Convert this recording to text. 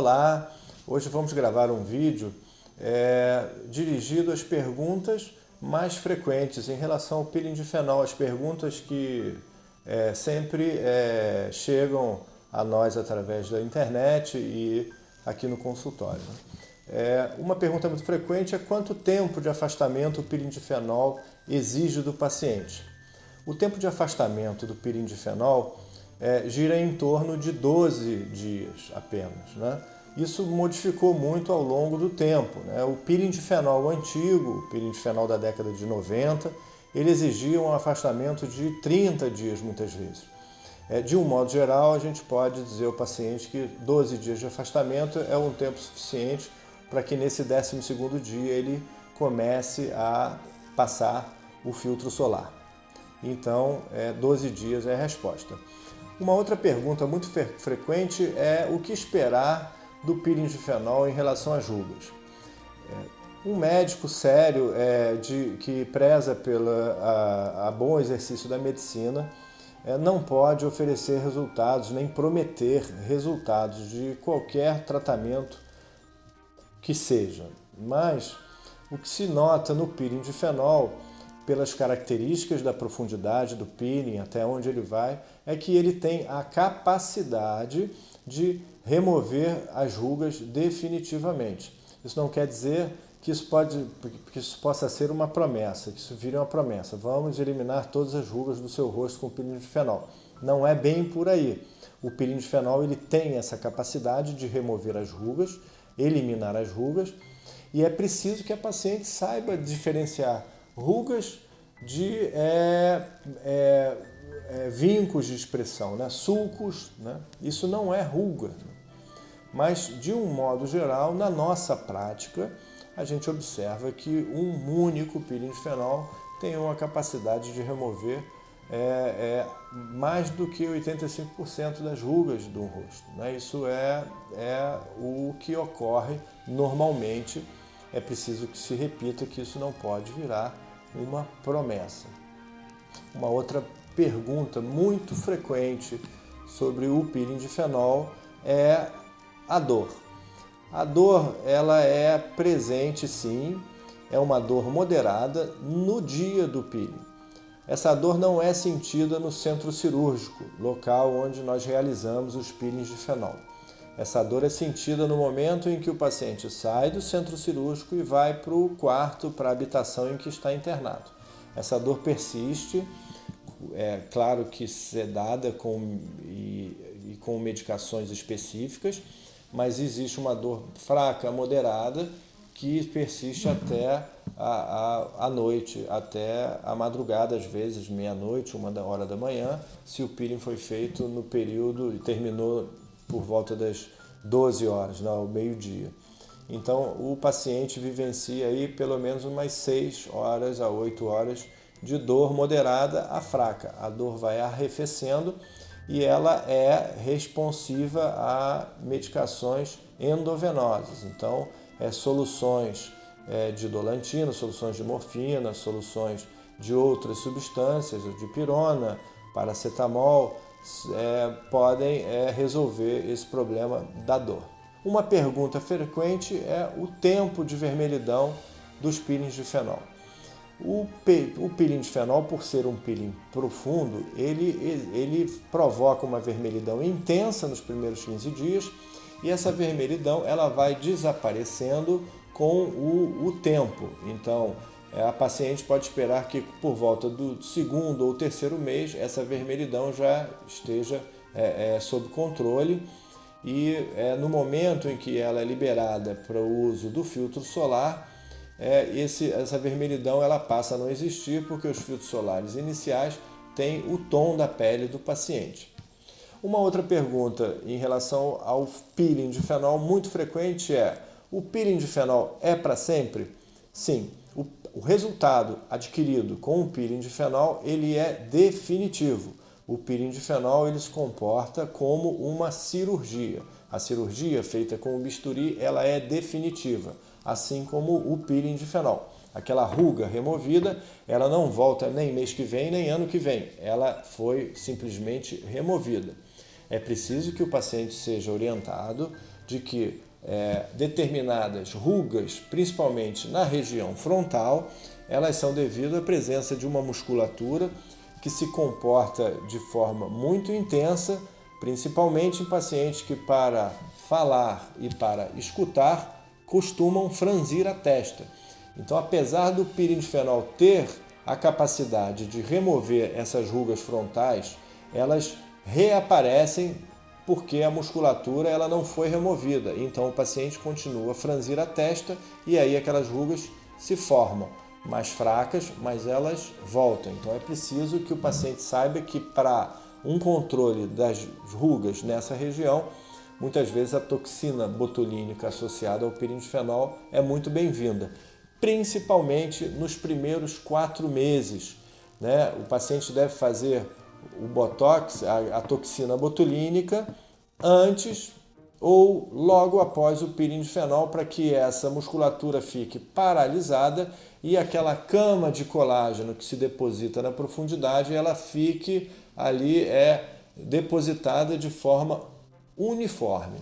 Olá, hoje vamos gravar um vídeo dirigido às perguntas mais frequentes em relação ao peeling de fenol, as perguntas que sempre chegam a nós através da internet e aqui no consultório. Uma pergunta muito frequente é quanto tempo de afastamento o peeling de fenol exige do paciente. O tempo de afastamento do peeling de fenol gira em torno de 12 dias apenas, né? Isso modificou muito ao longo do tempo, né? O peeling de fenol antigo, o peeling de fenol da década de 90, ele exigia um afastamento de 30 dias muitas vezes. De um modo geral, a gente pode dizer ao paciente que 12 dias de afastamento é um tempo suficiente para que nesse 12º dia ele comece a passar o filtro solar. Então, 12 dias é a resposta. Uma outra pergunta muito frequente é o que esperar do peeling de fenol em relação às rugas. Um médico sério que preza a bom exercício da medicina não pode oferecer resultados nem prometer resultados de qualquer tratamento que seja. Mas o que se nota no peeling de fenol, pelas características da profundidade do peeling, até onde ele vai, é que ele tem a capacidade de remover as rugas definitivamente. Isso não quer dizer que isso possa ser uma promessa, que isso vire uma promessa. Vamos eliminar todas as rugas do seu rosto com o peeling de fenol. Não é bem por aí. O peeling de fenol ele tem essa capacidade de remover as rugas, eliminar as rugas, e é preciso que a paciente saiba diferenciar rugas de vincos de expressão, né? Sulcos, né? Isso não é ruga. Mas, de um modo geral, na nossa prática, a gente observa que um único peeling de fenol tem uma capacidade de remover mais do que 85% das rugas do rosto, né? Isso é o que ocorre normalmente. É preciso que se repita que isso não pode virar uma promessa. Uma outra pergunta muito frequente sobre o peeling de fenol é a dor. A dor, ela é presente sim, é uma dor moderada no dia do peeling. Essa dor não é sentida no centro cirúrgico, local onde nós realizamos os peelings de fenol. Essa dor é sentida no momento em que o paciente sai do centro cirúrgico e vai para o quarto, para a habitação em que está internado. Essa dor persiste, é claro que sedada com medicações específicas, mas existe uma dor fraca, moderada, que persiste até a noite, até a madrugada, às vezes, meia-noite, 1h da manhã, se o peeling foi feito no período e terminou por volta das 12 horas, ao meio-dia. Então, o paciente vivencia aí pelo menos umas 6 horas a 8 horas de dor moderada a fraca. A dor vai arrefecendo e ela é responsiva a medicações endovenosas. Então, soluções de dolantina, soluções de morfina, soluções de outras substâncias, de pirona, paracetamol, podem resolver esse problema da dor. Uma pergunta frequente é o tempo de vermelhidão dos peelings de fenol. O peeling de fenol, por ser um peeling profundo, ele provoca uma vermelhidão intensa nos primeiros 15 dias e essa vermelhidão ela vai desaparecendo com o tempo. Então, a paciente pode esperar que por volta do 2º ou 3º mês essa vermelhidão já esteja sob controle e no momento em que ela é liberada para o uso do filtro solar, essa vermelhidão ela passa a não existir porque os filtros solares iniciais têm o tom da pele do paciente. Uma outra pergunta em relação ao peeling de fenol muito frequente é: o peeling de fenol é para sempre? Sim. O resultado adquirido com o peeling de fenol ele é definitivo. O peeling de fenol ele se comporta como uma cirurgia. A cirurgia feita com o bisturi ela é definitiva, assim como o peeling de fenol. Aquela ruga removida, ela não volta nem mês que vem, nem ano que vem. Ela foi simplesmente removida. É preciso que o paciente seja orientado de que determinadas rugas, principalmente na região frontal, elas são devido à presença de uma musculatura que se comporta de forma muito intensa, principalmente em pacientes que, para falar e para escutar, costumam franzir a testa. Então, apesar do piridinfenol ter a capacidade de remover essas rugas frontais, elas reaparecem porque a musculatura ela não foi removida. Então, o paciente continua a franzir a testa e aí aquelas rugas se formam. Mais fracas, mas elas voltam. Então é preciso que o paciente saiba que para um controle das rugas nessa região, muitas vezes a toxina botulínica associada ao piridinfenol é muito bem-vinda, principalmente nos primeiros 4 meses. Né? O paciente deve fazer o botox, a toxina botulínica, antes ou logo após o piridinfenol, para que essa musculatura fique paralisada e aquela cama de colágeno que se deposita na profundidade, ela fique ali depositada de forma uniforme.